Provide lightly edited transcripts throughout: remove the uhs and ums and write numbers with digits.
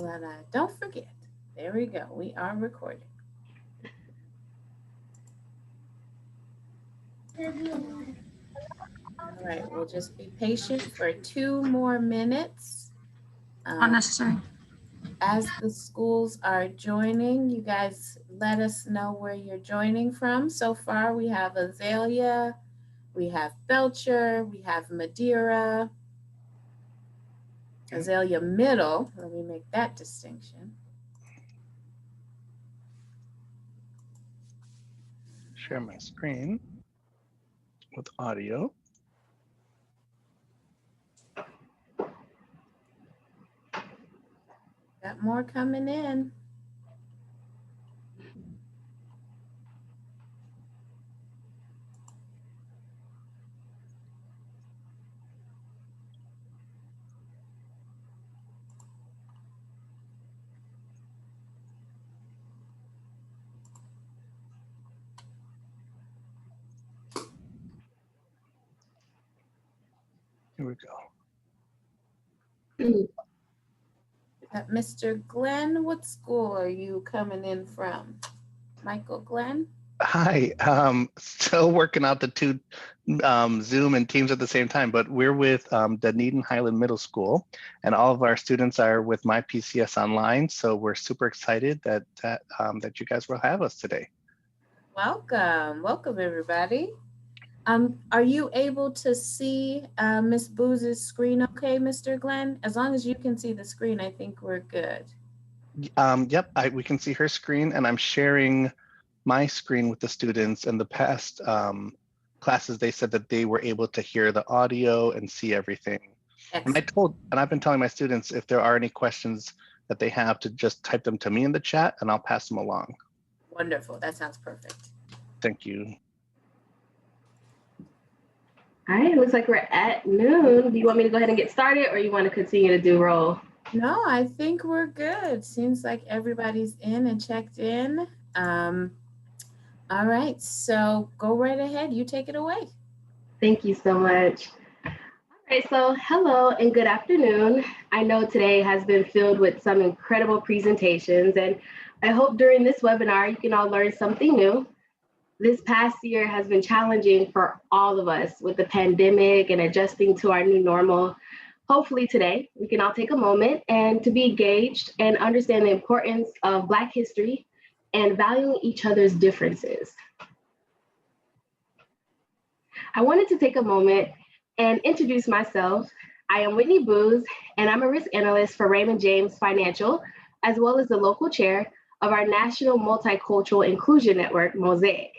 that I don't forget. There we go. We are recording. All right, we'll just be patient for 2 more minutes. Unnecessary. As the schools are joining, you guys let us know where you're joining from. So far, we have Azalea, we have Belcher, we have Madeira, Azalea Middle. Let me make that distinction. Share my screen with audio. Got more coming in. Here we go. Mr. Glenn, what school are you coming in from? Michael Glenn? Hi, still working out the two Zoom and Teams at the same time, but we're with Dunedin Highland Middle School, and all of our students are with My PCS Online. So we're super excited that you guys will have us today. Welcome, welcome everybody. Are you able to see Miss Booz's screen okay, Mr. Glenn? As long as you can see the screen, I think we're good. Yep, we can see her screen, and I'm sharing my screen with the students. In the past classes, they said that they were able to hear the audio and see everything. Excellent. And I've been telling my students if there are any questions that they have to just type them to me in the chat, and I'll pass them along. Wonderful, that sounds perfect. Thank you. All right, it looks like we're at noon. Do you want me to go ahead and get started, or you want to continue to do roll? No, I think we're good. Seems like everybody's in and checked in. All right, so go right ahead. You take it away. Thank you so much. All right, so hello and good afternoon. I know today has been filled with some incredible presentations, and I hope during this webinar you can all learn something new. This past year has been challenging for all of us with the pandemic and adjusting to our new normal. Hopefully today we can all take a moment and to be engaged and understand the importance of Black history and valuing each other's differences. I wanted to take a moment and introduce myself. I am Whitney Booz, and I'm a risk analyst for Raymond James Financial, as well as the local chair of our National Multicultural Inclusion Network, Mosaic.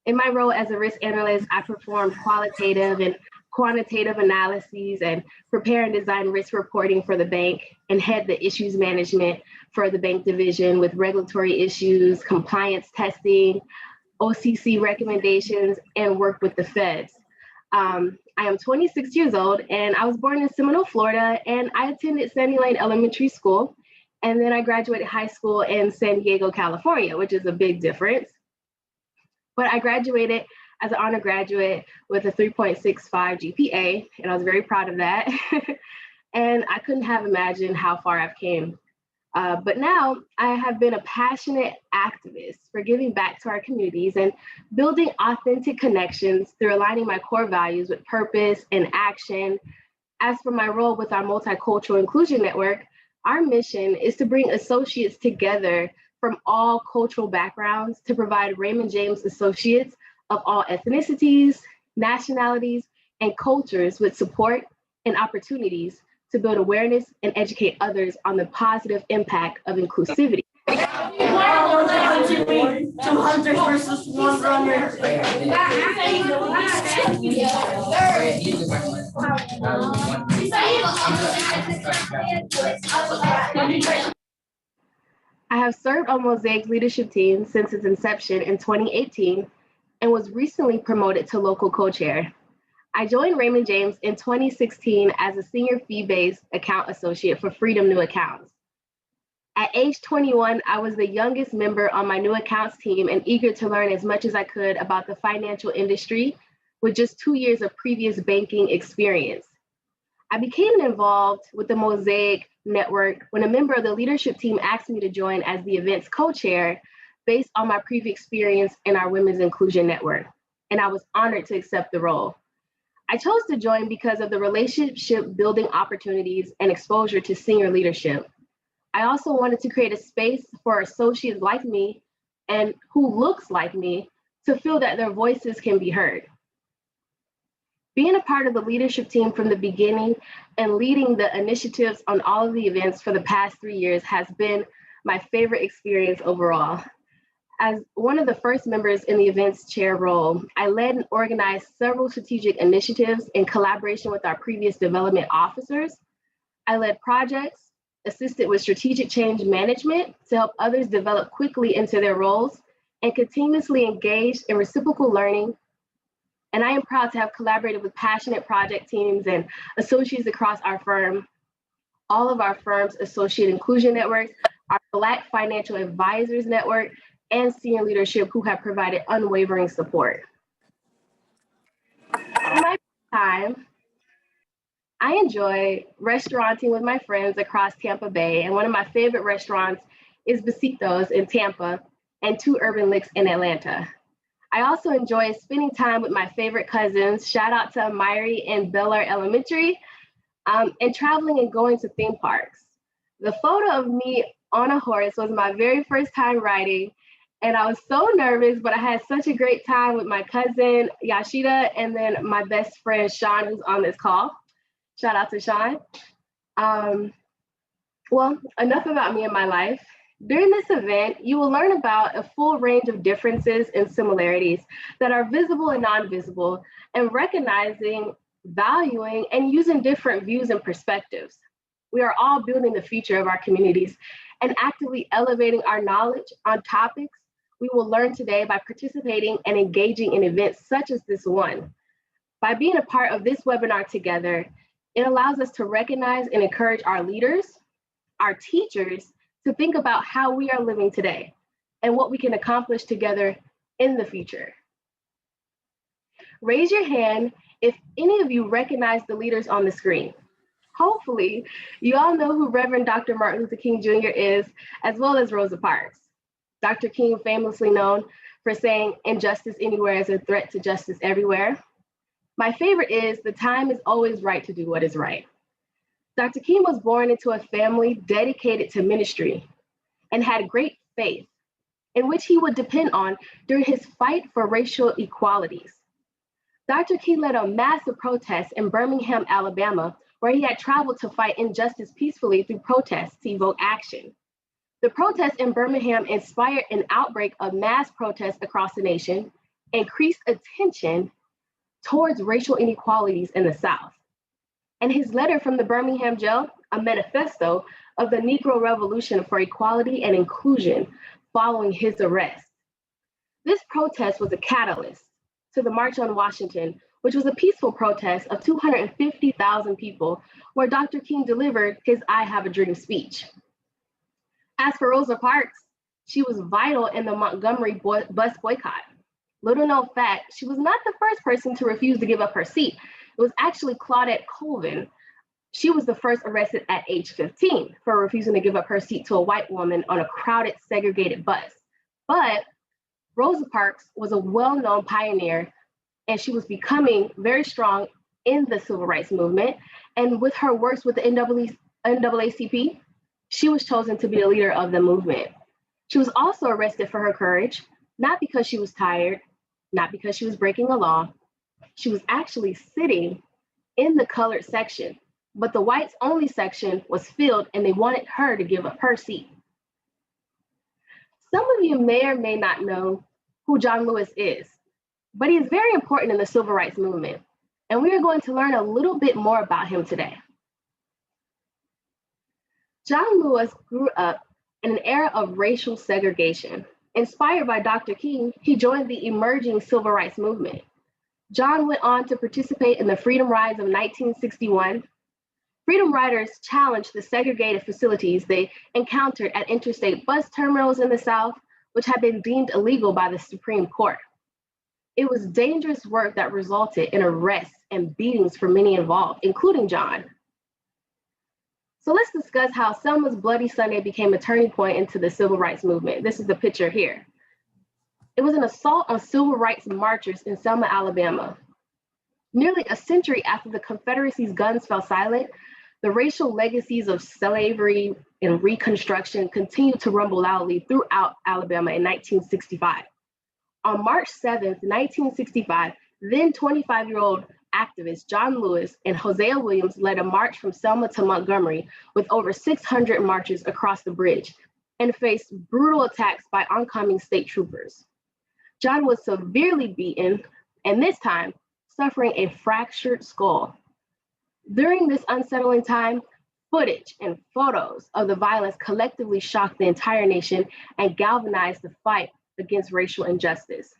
In my role as a risk analyst, I perform qualitative and quantitative analyses and prepare and design risk reporting for the bank and head the issues management for the bank division with regulatory issues, compliance testing, OCC recommendations, and work with the feds. I am 26 years old and I was born in Seminole, Florida, and I attended Sandy Lane Elementary School. And then I graduated high school in San Diego, California, which is a big difference. But I graduated as an honor graduate with a 3.65 GPA, and I was very proud of that. And I couldn't have imagined how far I've came. But now I have been a passionate activist for giving back to our communities and building authentic connections through aligning my core values with purpose and action. As for my role with our Multicultural Inclusion Network, our mission is to bring associates together from all cultural backgrounds to provide Raymond James associates of all ethnicities, nationalities, and cultures with support and opportunities to build awareness and educate others on the positive impact of inclusivity. Two hunters versus one runner. I have served on Mosaic's leadership team since its inception in 2018 and was recently promoted to local co-chair. I joined Raymond James in 2016 as a senior fee-based account associate for Freedom New Accounts. At age 21, I was the youngest member on my new accounts team and eager to learn as much as I could about the financial industry with just 2 years of previous banking experience. I became involved with the Mosaic Network when a member of the leadership team asked me to join as the event's co-chair based on my previous experience in our Women's Inclusion Network, and I was honored to accept the role. I chose to join because of the relationship building opportunities and exposure to senior leadership. I also wanted to create a space for associates like me and who looks like me to feel that their voices can be heard. Being a part of the leadership team from the beginning and leading the initiatives on all of the events for the past 3 years has been my favorite experience overall. As one of the first members in the events chair role, I led and organized several strategic initiatives in collaboration with our previous development officers. I led projects, assisted with strategic change management to help others develop quickly into their roles, and continuously engaged in reciprocal learning. And I am proud to have collaborated with passionate project teams and associates across our firm, all of our firm's associate inclusion networks, our Black Financial Advisors Network, and senior leadership who have provided unwavering support. In my time, I enjoy restauranting with my friends across Tampa Bay, and one of my favorite restaurants is Besitos in Tampa and Two Urban Licks in Atlanta. I also enjoy spending time with my favorite cousins, shout out to Amiri and Bel Air Elementary, and traveling and going to theme parks. The photo of me on a horse was my very first time riding, and I was so nervous, but I had such a great time with my cousin, Yashida, and then my best friend, Sean, who's on this call. Shout out to Sean. Well, enough about me and my life. During this event, you will learn about a full range of differences and similarities that are visible and non-visible, and recognizing, valuing, and using different views and perspectives. We are all building the future of our communities and actively elevating our knowledge on topics we will learn today by participating and engaging in events such as this one. By being a part of this webinar together, it allows us to recognize and encourage our leaders, our teachers, to think about how we are living today and what we can accomplish together in the future. Raise your hand if any of you recognize the leaders on the screen. Hopefully, you all know who Reverend Dr. Martin Luther King Jr. is, as well as Rosa Parks. Dr. King famously known for saying injustice anywhere is a threat to justice everywhere. My favorite is the time is always right to do what is right. Dr. King was born into a family dedicated to ministry and had great faith in which he would depend on during his fight for racial equalities. Dr. King led a massive protest in Birmingham, Alabama, where he had traveled to fight injustice peacefully through protests to evoke action. The protests in Birmingham inspired an outbreak of mass protests across the nation, increased attention towards racial inequalities in the South. And his letter from the Birmingham jail, a manifesto of the Negro Revolution for Equality and Inclusion following his arrest. This protest was a catalyst to the March on Washington, which was a peaceful protest of 250,000 people, where Dr. King delivered his I Have a Dream speech. As for Rosa Parks, she was vital in the Montgomery bus boycott. Little known fact, she was not the first person to refuse to give up her seat. It was actually Claudette Colvin. She was the first arrested at age 15 for refusing to give up her seat to a white woman on a crowded, segregated bus. But Rosa Parks was a well-known pioneer, and she was becoming very strong in the civil rights movement. And with her works with the NAACP, she was chosen to be the leader of the movement. She was also arrested for her courage, not because she was tired, not because she was breaking a law. She was actually sitting in the colored section, but the whites only section was filled and they wanted her to give up her seat. Some of you may or may not know who John Lewis is, but he is very important in the civil rights movement. And we are going to learn a little bit more about him today. John Lewis grew up in an era of racial segregation. Inspired by Dr. King, he joined the emerging civil rights movement. John went on to participate in the Freedom Rides of 1961. Freedom Riders challenged the segregated facilities they encountered at interstate bus terminals in the South, which had been deemed illegal by the Supreme Court. It was dangerous work that resulted in arrests and beatings for many involved, including John. So let's discuss how Selma's Bloody Sunday became a turning point into the civil rights movement. This is the picture here. It was an assault on civil rights marchers in Selma, Alabama. Nearly a century after the Confederacy's guns fell silent, the racial legacies of slavery and Reconstruction continued to rumble loudly throughout Alabama in 1965. On March 7th, 1965, then 25-year-old activists John Lewis and Hosea Williams led a march from Selma to Montgomery with over 600 marchers across the bridge and faced brutal attacks by oncoming state troopers. John was severely beaten, and this time, suffering a fractured skull. During this unsettling time, footage and photos of the violence collectively shocked the entire nation and galvanized the fight against racial injustice.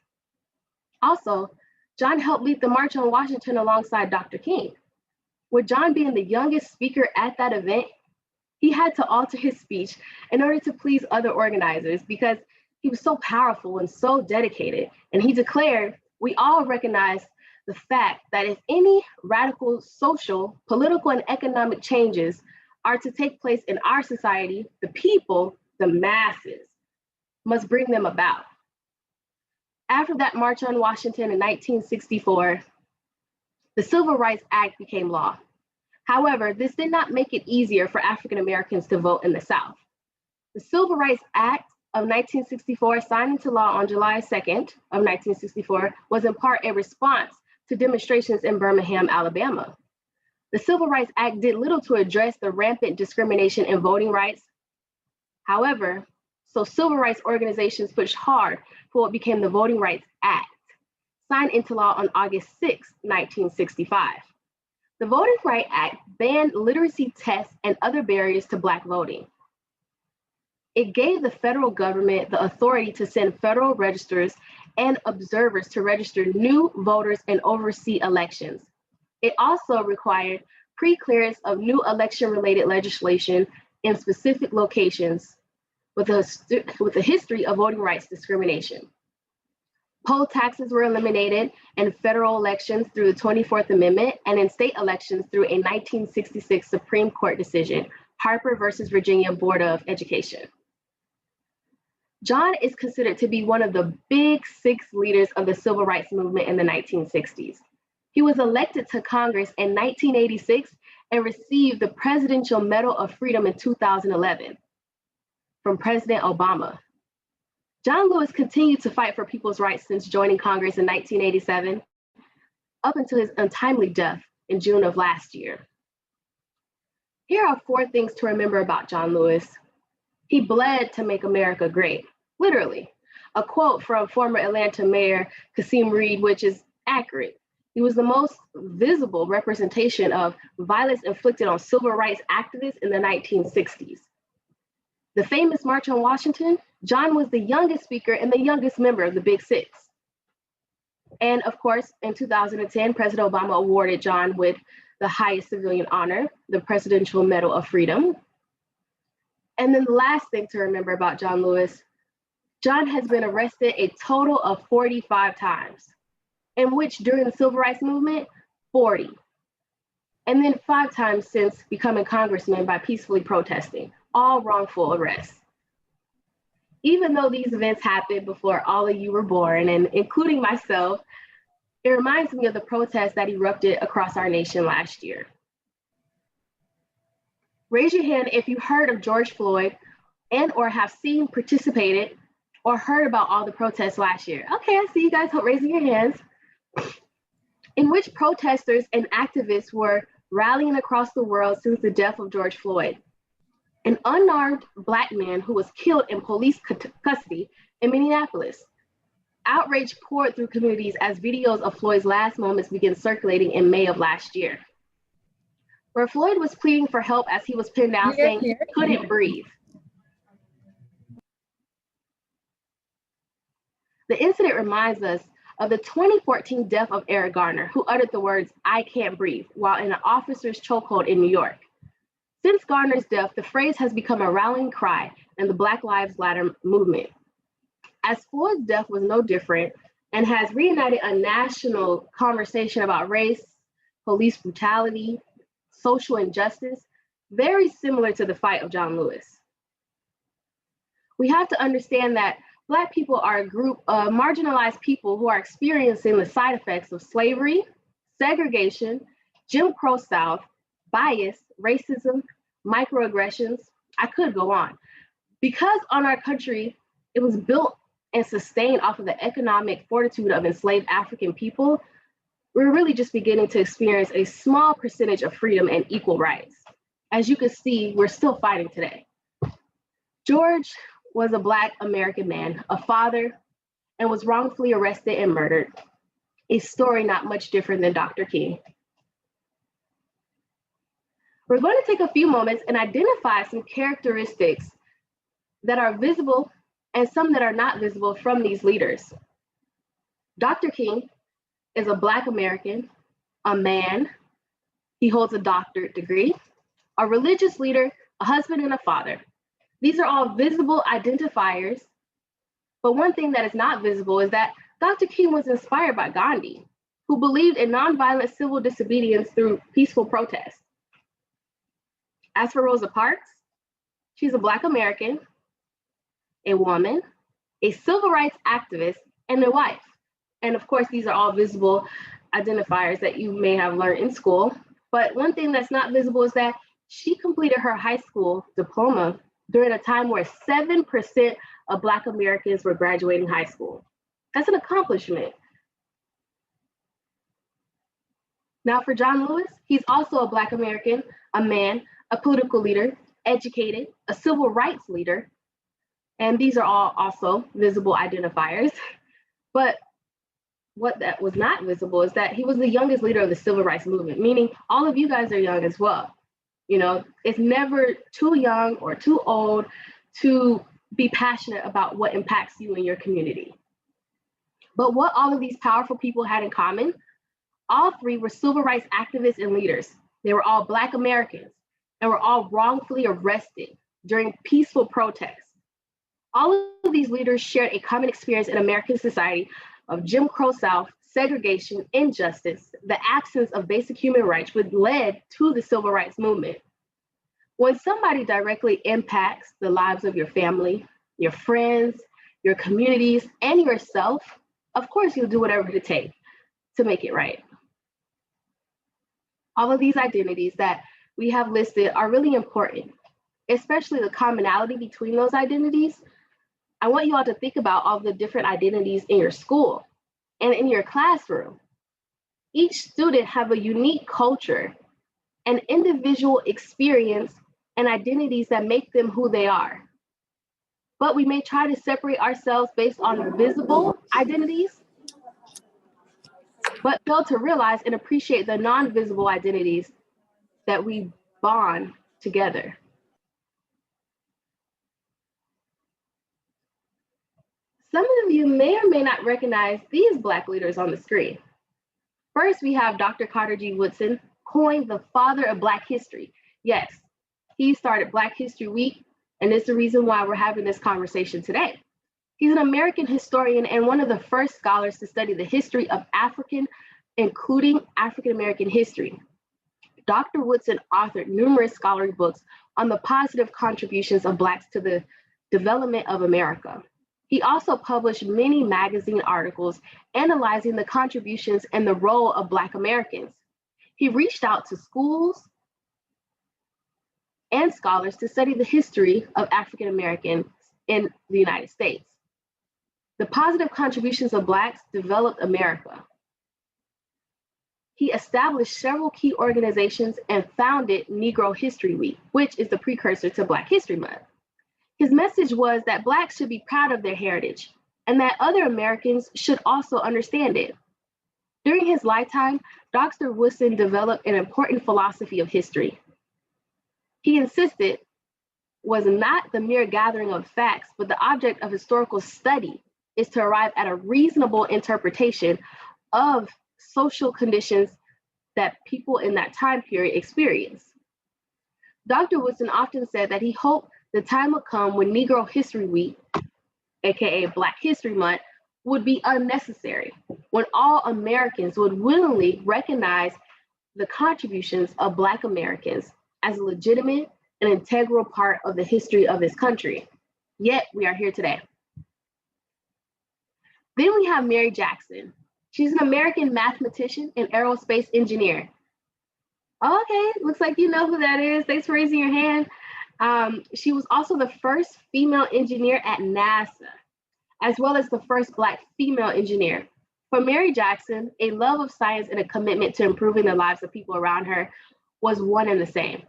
Also, John helped lead the March on Washington alongside Dr. King. With John being the youngest speaker at that event, he had to alter his speech in order to please other organizers because he was so powerful and so dedicated. And he declared, "We all recognize the fact that if any radical social, political, and economic changes are to take place in our society, the people, the masses, must bring them about." After that March on Washington in 1964, the Civil Rights Act became law. However, this did not make it easier for African Americans to vote in the South. The Civil Rights Act of 1964, signed into law on July 2nd of 1964, was in part a response to demonstrations in Birmingham, Alabama. The Civil Rights Act did little to address the rampant discrimination in voting rights. However, so civil rights organizations pushed hard for what became the Voting Rights Act, signed into law on August 6, 1965. The Voting Rights Act banned literacy tests and other barriers to Black voting. It gave the federal government the authority to send federal registrars and observers to register new voters and oversee elections. It also required pre-clearance of new election-related legislation in specific locations with a history of voting rights discrimination. Poll taxes were eliminated in federal elections through the 24th Amendment and in state elections through a 1966 Supreme Court decision, Harper versus Virginia Board of Education. John is considered to be one of the big six leaders of the civil rights movement in the 1960s. He was elected to Congress in 1986 and received the Presidential Medal of Freedom in 2011 from President Obama. John Lewis continued to fight for people's rights since joining Congress in 1987, up until his untimely death in June of last year. Here are 4 things to remember about John Lewis. He bled to make America great, literally. A quote from former Atlanta Mayor Kasim Reed, which is accurate. He was the most visible representation of violence inflicted on civil rights activists in the 1960s. The famous March on Washington, John was the youngest speaker and the youngest member of the Big Six. And of course, in 2010, President Obama awarded John with the highest civilian honor, the Presidential Medal of Freedom. And then the last thing to remember about John Lewis, John has been arrested a total of 45 times, in which during the Civil Rights Movement, 40. And then 5 times since becoming congressman by peacefully protesting, all wrongful arrests. Even though these events happened before all of you were born, and including myself, it reminds me of the protests that erupted across our nation last year. Raise your hand if you heard of George Floyd and or have seen, participated, or heard about all the protests last year. Okay, I see you guys raising your hands. In which protesters and activists were rallying across the world since the death of George Floyd, an unarmed Black man who was killed in police custody in Minneapolis. Outrage poured through communities as videos of Floyd's last moments began circulating in May of last year, where Floyd was pleading for help as he was pinned down, saying he couldn't breathe. The incident reminds us of the 2014 death of Eric Garner, who uttered the words, "I can't breathe," while in an officer's chokehold in New York. Since Garner's death, the phrase has become a rallying cry in the Black Lives Matter movement. As Floyd's death was no different and has reignited a national conversation about race, police brutality, social injustice, very similar to the fight of John Lewis. We have to understand that Black people are a group of marginalized people who are experiencing the side effects of slavery, segregation, Jim Crow South, bias, racism, microaggressions. I could go on. Because on our country, it was built and sustained off of the economic fortitude of enslaved African people, we're really just beginning to experience a small percentage of freedom and equal rights. As you can see, we're still fighting today. George was a Black American man, a father, and was wrongfully arrested and murdered. A story not much different than Dr. King. We're going to take a few moments and identify some characteristics that are visible and some that are not visible from these leaders. Dr. King is a Black American, a man. He holds a doctorate degree, a religious leader, a husband, and a father. These are all visible identifiers, but one thing that is not visible is that Dr. King was inspired by Gandhi, who believed in nonviolent civil disobedience through peaceful protest. As for Rosa Parks, she's a Black American, a woman, a civil rights activist, and a wife. And of course, these are all visible identifiers that you may have learned in school. But one thing that's not visible is that she completed her high school diploma during a time where 7% of Black Americans were graduating high school. That's an accomplishment. Now for John Lewis, he's also a Black American, a man, a political leader, educated, a civil rights leader, and these are all also visible identifiers. But what that was not visible is that he was the youngest leader of the civil rights movement, meaning all of you guys are young as well. You know, it's never too young or too old to be passionate about what impacts you in your community. But what all of these powerful people had in common, all three were civil rights activists and leaders. They were all Black Americans and were all wrongfully arrested during peaceful protests. All of these leaders shared a common experience in American society of Jim Crow South, segregation, injustice, the absence of basic human rights, which led to the civil rights movement. When somebody directly impacts the lives of your family, your friends, your communities, and yourself, of course you'll do whatever it takes to make it right. All of these identities that we have listed are really important, especially the commonality between those identities. I want you all to think about all the different identities in your school and in your classroom. Each student have a unique culture, an individual experience, and identities that make them who they are. But we may try to separate ourselves based on visible identities, but fail to realize and appreciate the non-visible identities that we bond together. Some of you may or may not recognize these Black leaders on the screen. First, we have Dr. Carter G. Woodson, coined the father of Black history. Yes, he started Black History Week, and it's the reason why we're having this conversation today. He's an American historian and one of the first scholars to study the history of African, including African-American history. Dr. Woodson authored numerous scholarly books on the positive contributions of Blacks to the development of America. He also published many magazine articles analyzing the contributions and the role of Black Americans. He reached out to schools and scholars to study the history of African Americans in the United States. The positive contributions of Blacks developed America. He established several key organizations and founded Negro History Week, which is the precursor to Black History Month. His message was that Blacks should be proud of their heritage and that other Americans should also understand it. During his lifetime, Dr. Woodson developed an important philosophy of history. He insisted was not the mere gathering of facts, but the object of historical study is to arrive at a reasonable interpretation of social conditions that people in that time period experience. Dr. Woodson often said that he hoped the time would come when Negro History Week, AKA Black History Month, would be unnecessary, when all Americans would willingly recognize the contributions of Black Americans as a legitimate and integral part of the history of this country. Yet we are here today. Then we have Mary Jackson. She's an American mathematician and aerospace engineer. Okay, looks like you know who that is. Thanks for raising your hand. She was also the first female engineer at NASA, as well as the first Black female engineer. For Mary Jackson, a love of science and a commitment to improving the lives of people around her was one and the same.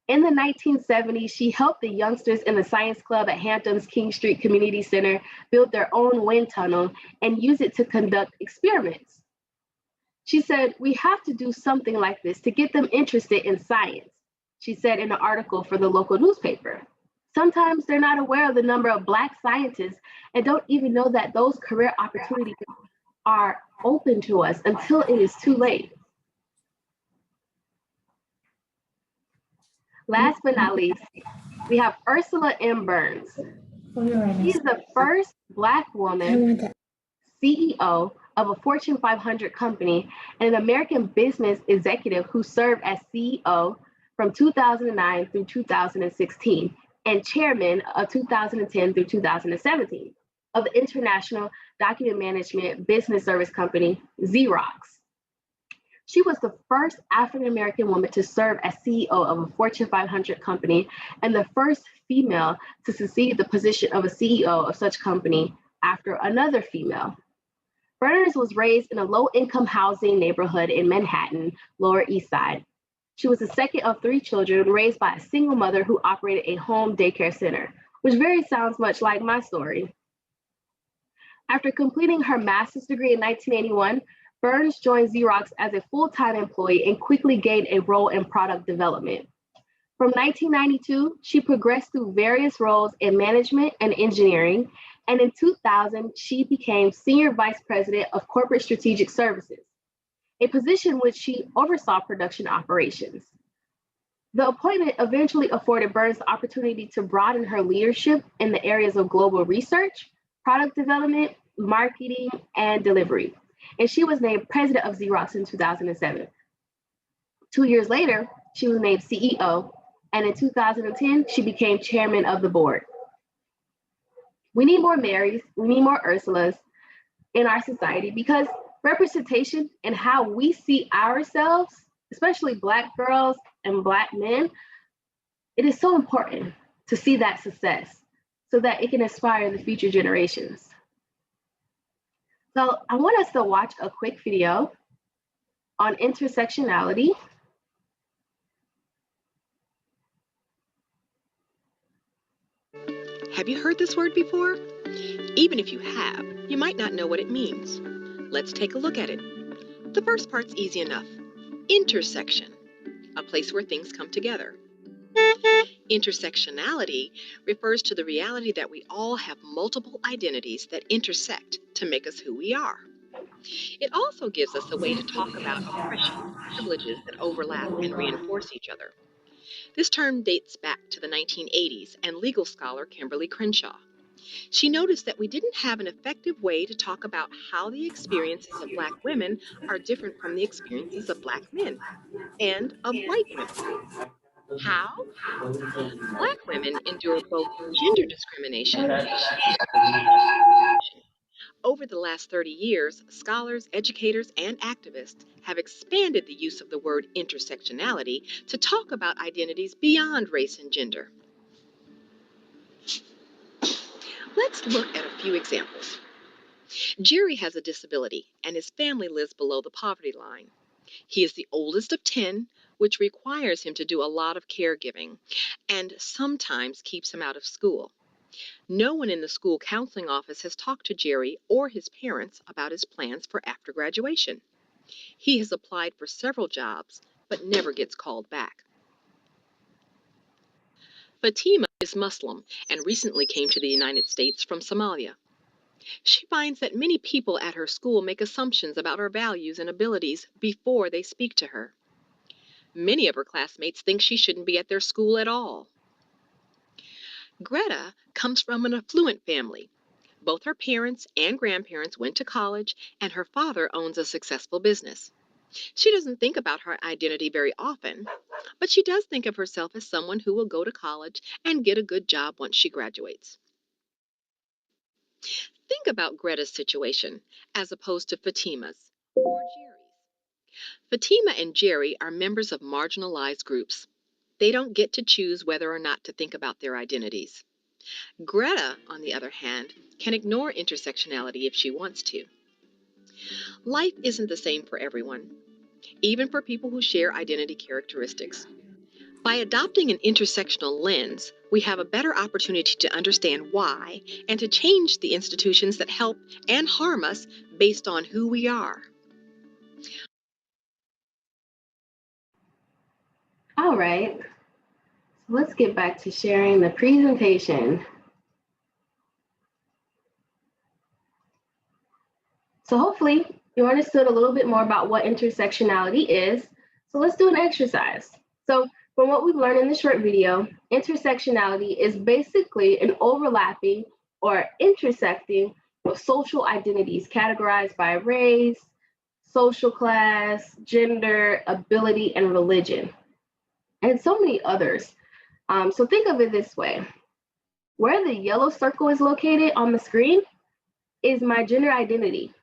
In the 1970s, she helped the youngsters in the science club at Hampton's King Street Community Center build their own wind tunnel and use it to conduct experiments. She said, "We have to do something like this to get them interested in science," she said in an article for the local newspaper. Sometimes they're not aware of the number of Black scientists and don't even know that those career opportunities are open to us until it is too late. Last but not least, we have Ursula M. Burns. She is the first Black woman CEO of a Fortune 500 company and an American business executive who served as CEO from 2009 through 2016 and chairman of 2010 through 2017 of the international document management business service company, Xerox. She was the first African-American woman to serve as CEO of a Fortune 500 company and the first female to succeed the position of a CEO of such company after another female. Burns was raised in a low-income housing neighborhood in Manhattan, Lower East Side. She was the second of 3 children raised by a single mother who operated a home daycare center, which very sounds much like my story. After completing her master's degree in 1981, Burns joined Xerox as a full-time employee and quickly gained a role in product development. From 1992, she progressed through various roles in management and engineering, and in 2000, she became Senior Vice President of Corporate Strategic Services, a position which she oversaw production operations. The appointment eventually afforded Burns the opportunity to broaden her leadership in the areas of global research, product development, marketing, and delivery. And she was named president of Xerox in 2007. 2 years later, she was named CEO, and in 2010, she became chairman of the board. We need more Marys, we need more Ursulas in our society because representation and how we see ourselves, especially Black girls and Black men, it is so important to see that success so that it can inspire the future generations. So I want us to watch a quick video on intersectionality. Have you heard this word before? Even if you have, you might not know what it means. Let's take a look at it. The first part's easy enough. Intersection, a place where things come together. Intersectionality refers to the reality that we all have multiple identities that intersect to make us who we are. It also gives us a way to talk about oppression, privileges that overlap and reinforce each other. This term dates back to the 1980s and legal scholar Kimberly Crenshaw. She noticed that we didn't have an effective way to talk about how the experiences of Black women are different from the experiences of Black men and of white women. How? Black women endure both gender discrimination and discrimination. Over the last 30 years, scholars, educators, and activists have expanded the use of the word intersectionality to talk about identities beyond race and gender. Let's look at a few examples. Jerry has a disability, and his family lives below the poverty line. He is the oldest of 10, which requires him to do a lot of caregiving, and sometimes keeps him out of school. No one in the school counseling office has talked to Jerry or his parents about his plans for after graduation. He has applied for several jobs, but never gets called back. Fatima is Muslim and recently came to the United States from Somalia. She finds that many people at her school make assumptions about her values and abilities before they speak to her. Many of her classmates think she shouldn't be at their school at all. Greta comes from an affluent family. Both her parents and grandparents went to college, and her father owns a successful business. She doesn't think about her identity very often, But she does think of herself as someone who will go to college and get a good job once she graduates. Think about Greta's situation as opposed to Fatima's or Jerry's. Fatima and Jerry are members of marginalized groups. They don't get to choose whether or not to think about their identities. Greta, on the other hand, can ignore intersectionality if she wants to. Life isn't the same for everyone, even for people who share identity characteristics. By adopting an intersectional lens, we have a better opportunity to understand why and to change the institutions that help and harm us based on who we are. All right, so let's get back to sharing the presentation. So hopefully you understood a little bit more about what intersectionality is. So let's do an exercise. So from what we've learned in this short video, intersectionality is basically an overlapping or intersecting of social identities categorized by race, social class, gender, ability, and religion, and so many others. So think of it this way. Where the yellow circle is located on the screen is my gender identity,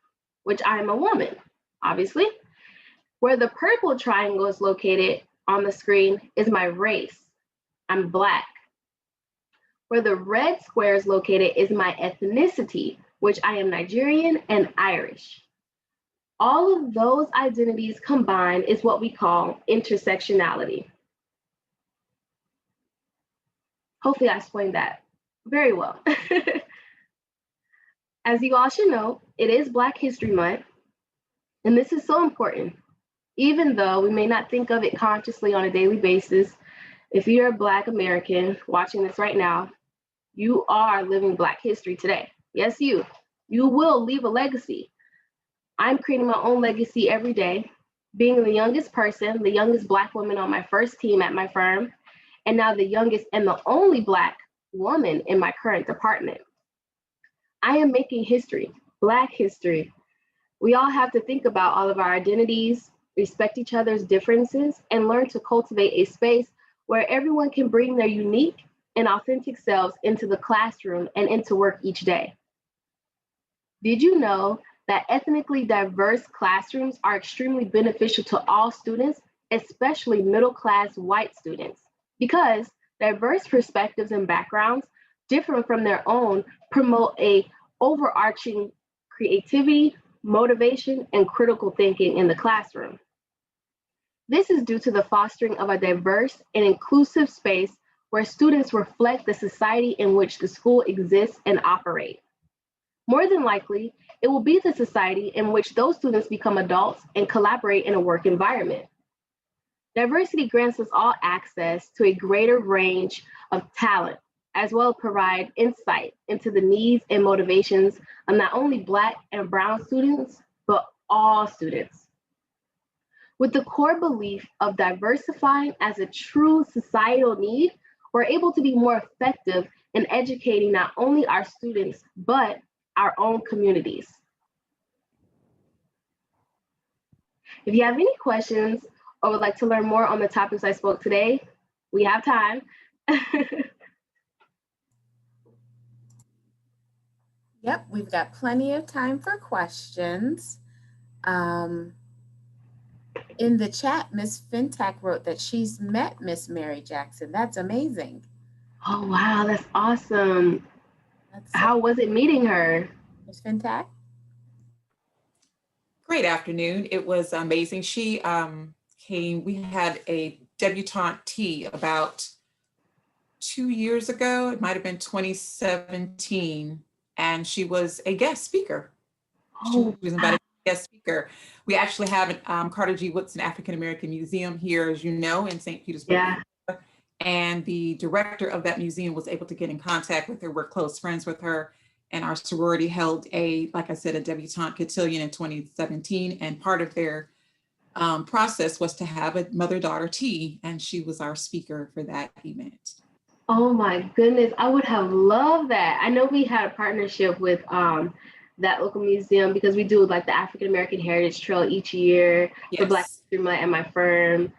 which I am a woman, obviously. Where the purple triangle is located on the screen is my race. I'm Black. Where the red square is located is my ethnicity, which I am Nigerian and Irish. All of those identities combined is what we call intersectionality. Hopefully I explained that very well. As you all should know, it is Black History Month, and this is so important. Even though we may not think of it consciously on a daily basis, if you're a Black American watching this right now, you are living Black history today. Yes, you will leave a legacy. I'm creating my own legacy every day, being the youngest person, the youngest Black woman on my first team at my firm, and now the youngest and the only Black woman in my current department. I am making history, Black history. We all have to think about all of our identities, respect each other's differences, and learn to cultivate a space where everyone can bring their unique and authentic selves into the classroom and into work each day. Did you know that ethnically diverse classrooms are extremely beneficial to all students, especially middle-class white students? Because diverse perspectives and backgrounds, different from their own, promote a overarching creativity, motivation, and critical thinking in the classroom. This is due to the fostering of a diverse and inclusive space where students reflect the society in which the school exists and operate. More than likely, it will be the society in which those students become adults and collaborate in a work environment. Diversity grants us all access to a greater range of talent, as well as provide insight into the needs and motivations of not only Black and Brown students, but all students. With the core belief of diversifying as a true societal need, we're able to be more effective in educating not only our students, but our own communities. If you have any questions or would like to learn more on the topics I spoke today, we have time. Yep, we've got plenty of time for questions. In the chat, Miss Fintac wrote that she's met Miss Mary Jackson. That's amazing. Oh, wow, that's awesome. That's How was it meeting her? Miss Fintac? Great afternoon. It was amazing. She came, we had a debutante tea about 2 years ago. It might have been 2017. And she was a guest speaker. Oh, she was invited as a guest speaker. We actually have Carter G. Woodson African American Museum here, as you know, in St. Petersburg. yeah. And the director of that museum was able to get in contact with her. We're close friends with her. And our sorority held like I said, a debutante cotillion in 2017. And part of their process was to have a mother-daughter tea. And she was our speaker for that event. Oh my goodness, I would have loved that. I know we had a partnership with that local museum because we do like the African American Heritage Trail each year for Black History Month at my firm.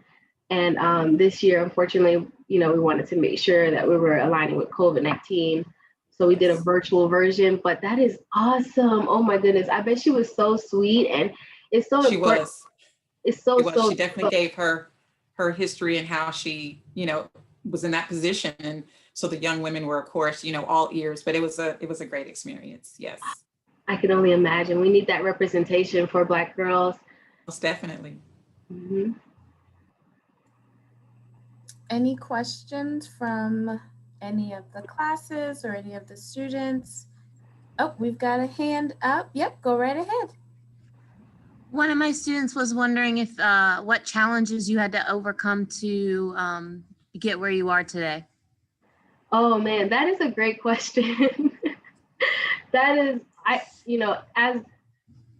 And this year, unfortunately, we wanted to make sure that we were aligning with COVID-19. So we did a virtual version, but that is awesome. Oh my goodness. I bet she was so sweet, and it's so She important. was. It's so, She was. so, She definitely gave her history and how she, was in that position. And so the young women were, of course, all ears, but it was a great experience. Yes. I can only imagine. We need that representation for Black girls. Most definitely. Mm-hmm. Any questions from any of the classes or any of the students? Oh, we've got a hand up. Yep, go right ahead. One of my students was wondering if what challenges you had to overcome to get where you are today. Oh man, that is a great question. That is, as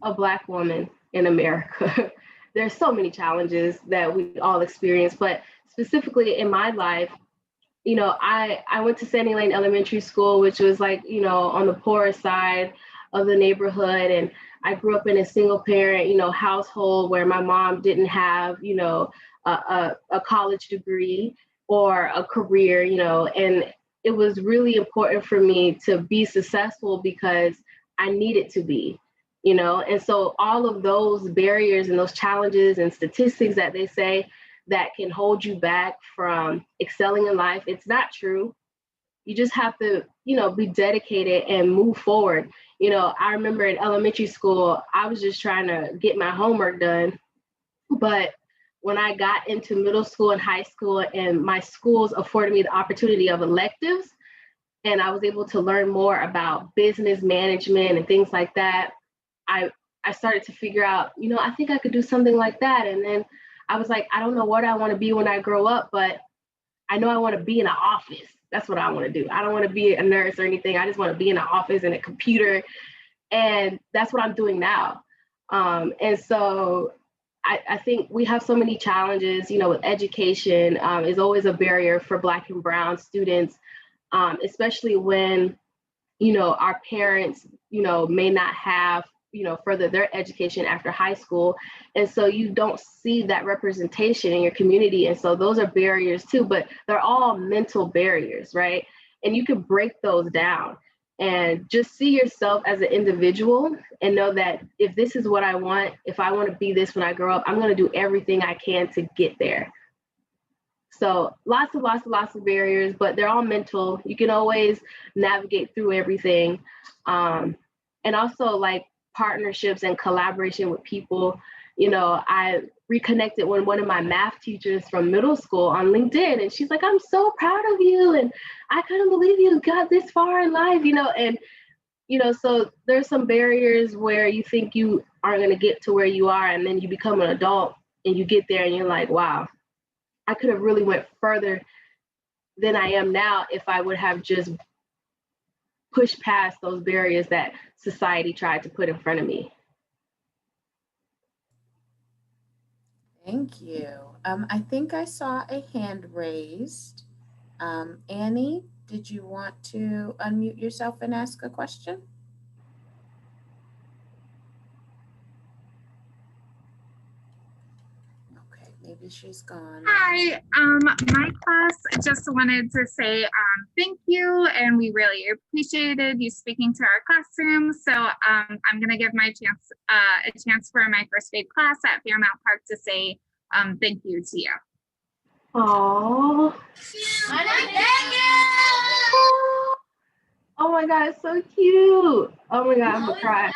a Black woman in America, there's so many challenges that we all experience, but specifically in my life, I went to Sandy Lane Elementary School, which was like, on the poorer side of the neighborhood. And I grew up in a single parent, household where my mom didn't have, a college degree or a career, and it was really important for me to be successful because I needed to be, and so all of those barriers and those challenges and statistics that they say that can hold you back from excelling in life, it's not true. You just have to, be dedicated and move forward. I remember in elementary school, I was just trying to get my homework done. But when I got into middle school and high school, and my schools afforded me the opportunity of electives, and I was able to learn more about business management and things like that, I started to figure out, I think I could do something like that. And then I was like, I don't know what I want to be when I grow up, but I know I want to be in an office. That's what I want to do. I don't want to be a nurse or anything. I just want to be in an office and a computer. And that's what I'm doing now. And so I think we have so many challenges, with education is always a barrier for Black and Brown students, especially when, our parents, may not have further their education after high school. And so you don't see that representation in your community. And so those are barriers too, but they're all mental barriers, right? And you can break those down and just see yourself as an individual and know that if this is what I want, if I want to be this when I grow up, I'm going to do everything I can to get there. So lots of barriers, but they're all mental. You can always navigate through everything. And also like partnerships and collaboration with people. I reconnected with one of my math teachers from middle school on LinkedIn, and she's like, I'm so proud of you. And I couldn't believe you got this far in life, and, so there's some barriers where you think you aren't going to get to where you are. And then you become an adult and you get there and you're like, wow, I could have really went further than I am now if I would have just pushed past those barriers that society tried to put in front of me. Thank you. I think I saw a hand raised. Annie, did you want to unmute yourself and ask a question? Okay, maybe she's gone. Hi, my class just wanted to say thank you, and we really appreciated you speaking to our classroom. So I'm gonna give my chance a chance for my first grade class at Fairmount Park to say thank you to you. Aww. Oh my God, it's so cute. Oh my God, I'm gonna cry.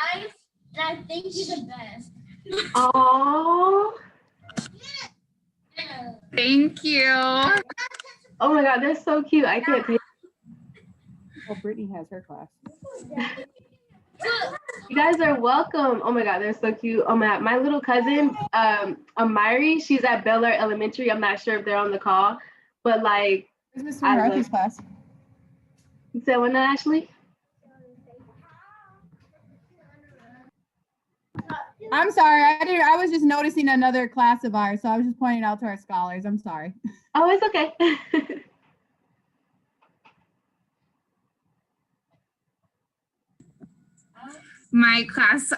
I think you're the best. Aww. Thank you. Oh my God, they're so cute. I can't take. Well, Brittany has her class. You guys are welcome. Oh my God, they're so cute. Oh my God, my little cousin, Amiri, she's at Bel Air Elementary. I'm not sure if they're on the call, but like, This is Mr. McCarthy's class. You said what, Ashley? I'm sorry, I was just noticing another class of ours, so I was just pointing out to our scholars. I'm sorry. Oh, it's okay. My class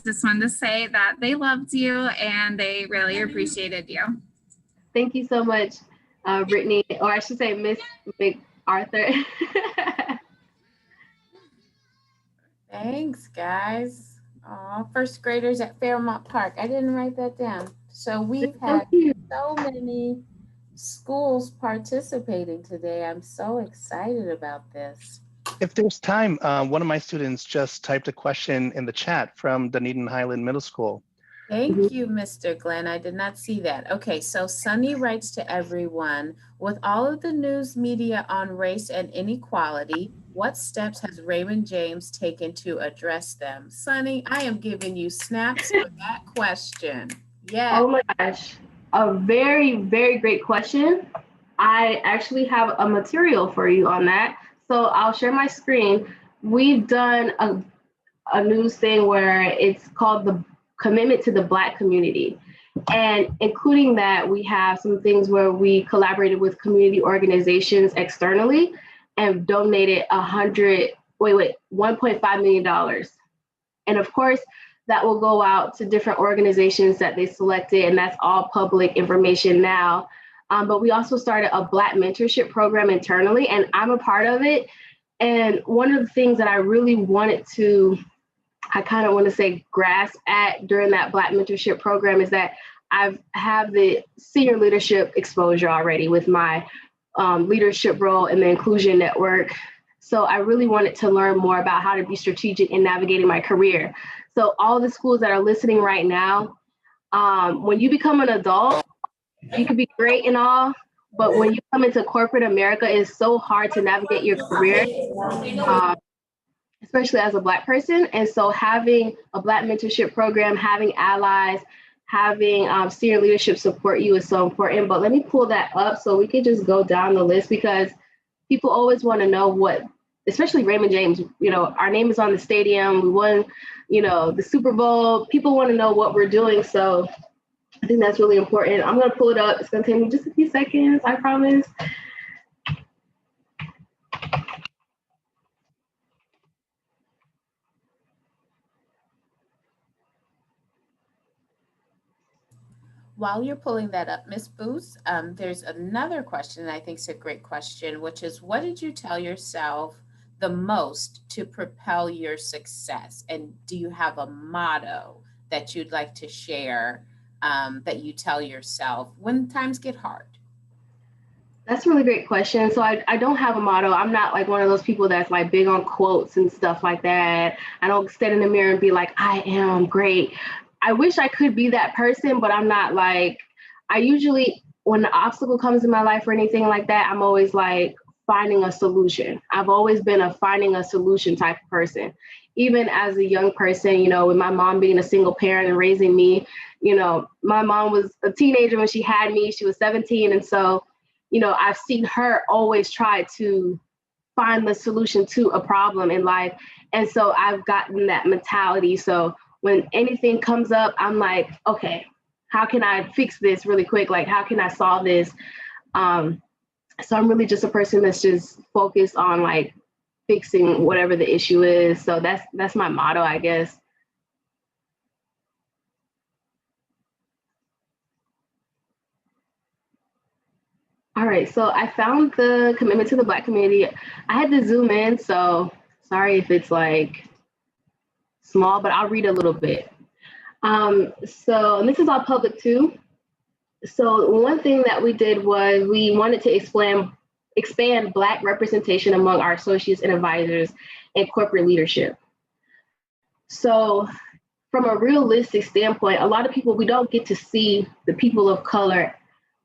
just wanted to say that they loved you and they really appreciated you. Thank you so much, Brittany, or I should say Miss MacArthur. Thanks, guys. Aw, first graders at Fairmont Park. I didn't write that down. So we've So had cute. so many schools participating today. I'm so excited about this. If there's time, one of my students just typed a question in the chat from Dunedin Highland Middle School. Thank you, Mr. Glenn. I did not see that. Okay, so Sunny writes to everyone, with all of the news media on race and inequality, what steps has Raymond James taken to address them? Sunny, I am giving you snaps for that question. Yeah. Oh my gosh, a very, very great question. I actually have a material for you on that. So I'll share my screen. We've done a news thing where it's called the commitment to the Black community. And including that, we have some things where we collaborated with community organizations externally and donated $1.5 million. And of course, that will go out to different organizations that they selected, and that's all public information now. But we also started a Black mentorship program internally, and I'm a part of it. And one of the things that I really wanted to, I kind of want to say grasp at during that Black mentorship program is that I have the senior leadership exposure already with my leadership role in the Inclusion Network. So I really wanted to learn more about how to be strategic in navigating my career. So all the schools that are listening right now, when you become an adult, you can be great and all, but when you come into corporate America, it's so hard to navigate your career, especially as a Black person. And so having a Black mentorship program, having allies, having senior leadership support you is so important. But let me pull that up so we can just go down the list, because people always want to know what, especially Raymond James, our name is on the stadium. We won, the Super Bowl. People want to know what we're doing. So I think that's really important. I'm going to pull it up. It's going to take me just a few seconds, I promise. While you're pulling that up, Ms. Booth, there's another question that I think is a great question, which is, what did you tell yourself the most to propel your success? And do you have a motto that you'd like to share that you tell yourself when times get hard? That's a really great question. So I don't have a motto. I'm not like one of those people that's like big on quotes and stuff like that. I don't stand in the mirror and be like, I am great. I wish I could be that person, but I'm not. Like, I usually, when the obstacle comes in my life or anything like that, I'm always like finding a solution. I've always been a finding a solution type of person. Even as a young person, with my mom being a single parent and raising me, my mom was a teenager when she had me. She was 17. And so, I've seen her always try to find the solution to a problem in life. And so I've gotten that mentality. So when anything comes up, I'm like, okay, how can I fix this really quick? Like, how can I solve this? So I'm really just a person that's just focused on like fixing whatever the issue is. So that's my motto, I guess. All right, so I found the commitment to the Black community. I had to zoom in, so sorry if it's like small, but I'll read a little bit. And this is all public too. So one thing that we did was we wanted to expand Black representation among our associates and advisors and corporate leadership. So from a realistic standpoint, a lot of people, we don't get to see the people of color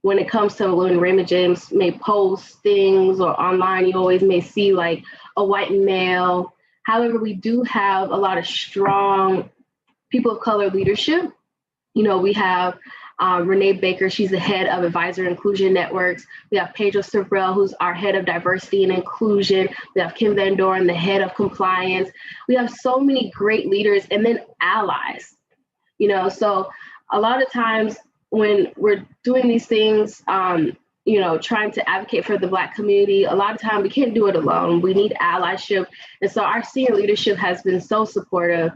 when it comes to when Raymond James may post things or online, you always may see like a white male. However, we do have a lot of strong people of color leadership. We have Renee Baker, she's the head of Advisor Inclusion Networks. We have Pedro Sabrell, who's our head of diversity and inclusion. We have Kim Van Doren, the head of compliance. We have so many great leaders, and then allies, so a lot of times when we're doing these things, trying to advocate for the Black community, a lot of time we can't do it alone. We need allyship. And so our senior leadership has been so supportive.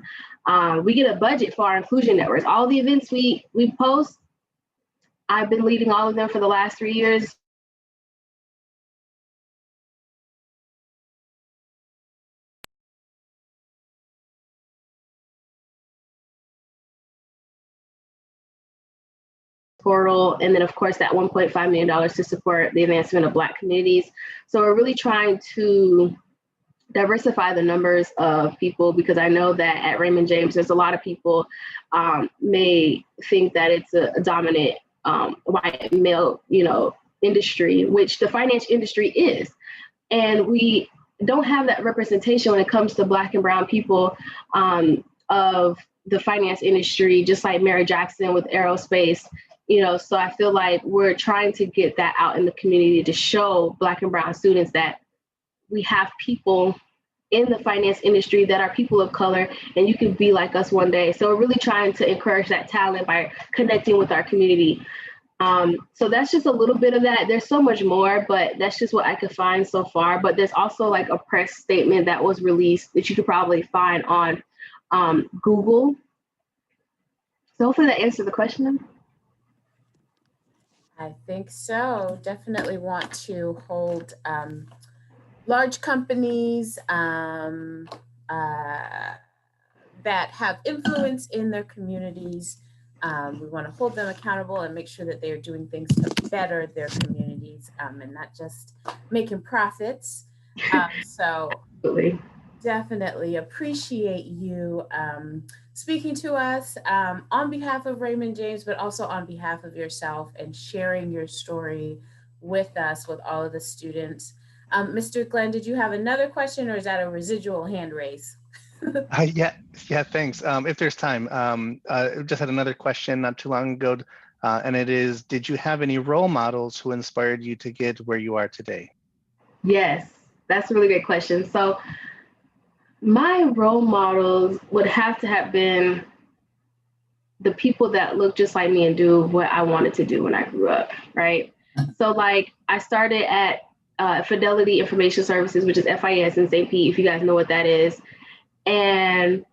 We get a budget for our inclusion networks. All the events we post, I've been leading all of them for the last 3 years. Portal, and then of course that $1.5 million to support the advancement of Black communities. So we're really trying to diversify the numbers of people, because I know that at Raymond James, there's a lot of people may think that it's a dominant white male, industry, which the finance industry is. And we don't have that representation when it comes to Black and brown people of the finance industry, just like Mary Jackson with aerospace. So I feel like we're trying to get that out in the community to show Black and brown students that we have people in the finance industry that are people of color, and you can be like us one day. So we're really trying to encourage that talent by connecting with our community. So that's just a little bit of that. There's so much more, but that's just what I could find so far. But there's also like a press statement that was released that you could probably find on Google. So hopefully that answered the question. I think so. Definitely want to hold large companies that have influence in their communities. We want to hold them accountable and make sure that they are doing things to better their communities and not just making profits. So Absolutely. Definitely appreciate you speaking to us on behalf of Raymond James, but also on behalf of yourself, and sharing your story with us, with all of the students. Mr. Glenn, did you have another question, or is that a residual hand raise? Yeah, thanks. If there's time, just had another question not too long ago, and it is, did you have any role models who inspired you to get where you are today? Yes, that's a really great question. So my role models would have to have been the people that look just like me and do what I wanted to do when I grew up, right? So like I started at Fidelity Information Services, which is FIS in St. Pete, if you guys know what that is. And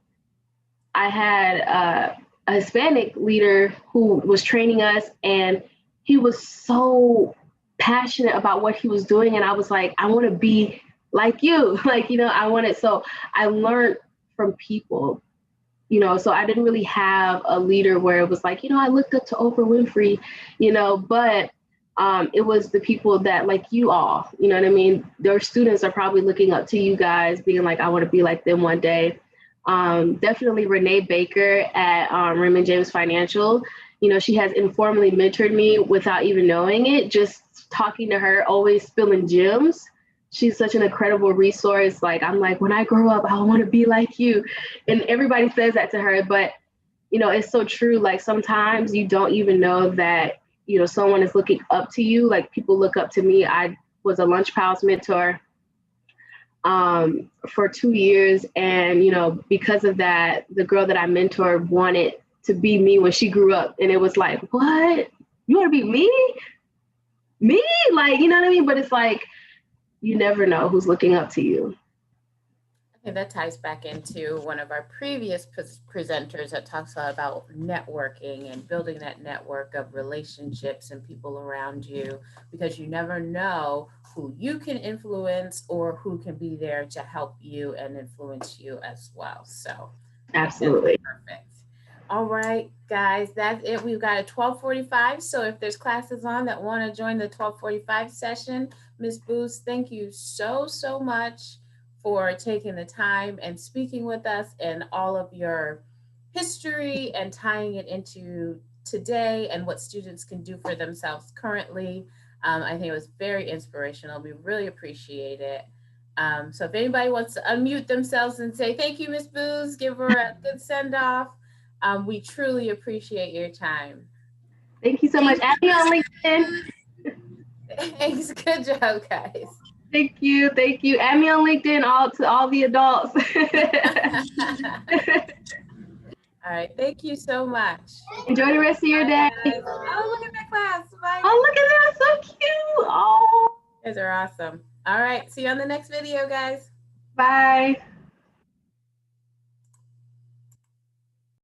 I had a Hispanic leader who was training us, and he was so passionate about what he was doing. And I was like, I want to be like you, so I learned from people, so I didn't really have a leader where it was like, I looked up to Oprah Winfrey, but it was the people that, like you all, you know what I mean? Their students are probably looking up to you guys, being like, I want to be like them one day. Definitely Renee Baker at Raymond James Financial. She has informally mentored me without even knowing it, just talking to her, always spilling gems. She's such an incredible resource. Like, I'm like, when I grow up, I want to be like you. And everybody says that to her, but it's so true. Like sometimes you don't even know that, someone is looking up to you. Like people look up to me. I was a Lunch Pals mentor for 2 years. And, because of that, the girl that I mentored wanted to be me when she grew up. And it was like, what? You want to be me? Me? Like, you know what I mean? But it's like, you never know who's looking up to you. I think that ties back into one of our previous presenters that talks a lot about networking and building that network of relationships and people around you, because you never know who you can influence or who can be there to help you and influence you as well. So absolutely perfect. All right, guys, that's it. We've got a 12:45. So if there's classes on that want to join the 12:45 session, Ms. Booth, thank you so much for taking the time and speaking with us and all of your history and tying it into today and what students can do for themselves currently. I think it was very inspirational. We really appreciate it. So if anybody wants to unmute themselves and say, thank you, Ms. Booth, give her a good send off. We truly appreciate your time. Thank you so much. Add me on LinkedIn. Thanks. Good job, guys. Thank you. Add me on LinkedIn, to all the adults. All right. Thank you so much. Enjoy the rest of your day. Oh, look at that class. Bye. Oh, look at that. So cute. Oh. You guys are awesome. All right. See you on the next video, guys. Bye.